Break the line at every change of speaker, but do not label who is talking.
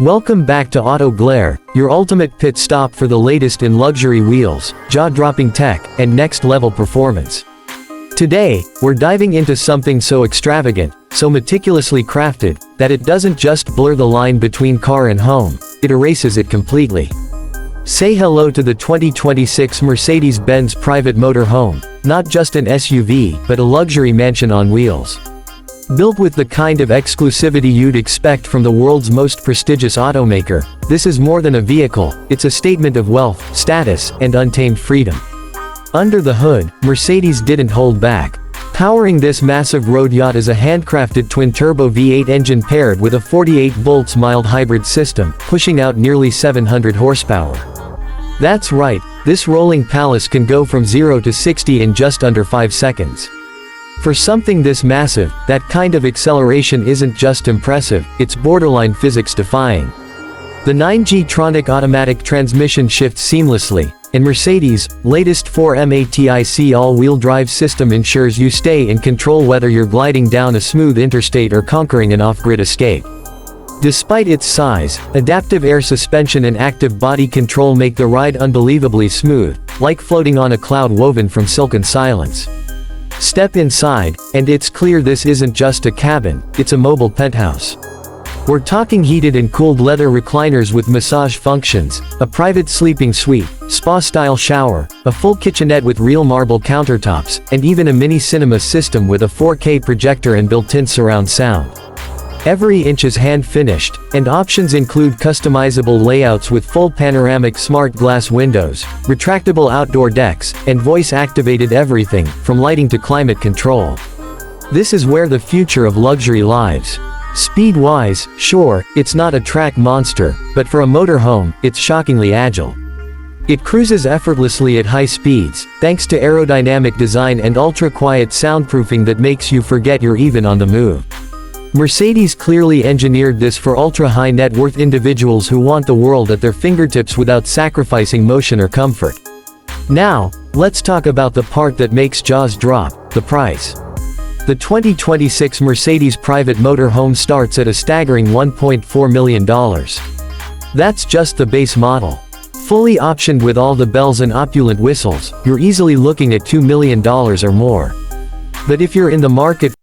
Welcome back to Auto Glare, your ultimate pit stop for the latest in luxury wheels, jaw-dropping tech, and next-level performance. Today, we're diving into something so extravagant, so meticulously crafted, that it doesn't just blur the line between car and home, it erases it completely. Say hello to the 2026 Mercedes-Benz Private Motor Home, not just an SUV, but a luxury mansion on wheels. Built with the kind of exclusivity you'd expect from the world's most prestigious automaker, this is more than a vehicle, it's a statement of wealth, status, and untamed freedom. Under the hood, Mercedes didn't hold back. Powering this massive road yacht is a handcrafted twin-turbo V8 engine paired with a 48-volt mild hybrid system, pushing out nearly 700 horsepower. That's right, this rolling palace can go from 0 to 60 in just under 5 seconds. For something this massive, that kind of acceleration isn't just impressive, it's borderline physics-defying. The 9G-tronic automatic transmission shifts seamlessly, and Mercedes' latest 4MATIC all-wheel drive system ensures you stay in control whether you're gliding down a smooth interstate or conquering an off-grid escape. Despite its size, adaptive air suspension and active body control make the ride unbelievably smooth, like floating on a cloud woven from silken silence. Step inside, and it's clear this isn't just a cabin, it's a mobile penthouse. We're talking heated and cooled leather recliners with massage functions, a private sleeping suite, spa-style shower, a full kitchenette with real marble countertops, and even a mini cinema system with a 4K projector and built-in surround sound. Every inch is hand-finished, and options include customizable layouts with full panoramic smart glass windows, retractable outdoor decks, and voice-activated everything, from lighting to climate control. This is where the future of luxury lies. Speed-wise, sure, it's not a track monster, but for a motorhome, it's shockingly agile. It cruises effortlessly at high speeds, thanks to aerodynamic design and ultra-quiet soundproofing that makes you forget you're even on the move. Mercedes clearly engineered this for ultra-high net worth individuals who want the world at their fingertips without sacrificing motion or comfort. Now, let's talk about the part that makes jaws drop, the price. The 2026 Mercedes Private Motor Home starts at a staggering $1.4 million. That's just the base model. Fully optioned with all the bells and opulent whistles, you're easily looking at $2 million or more. But if you're in the market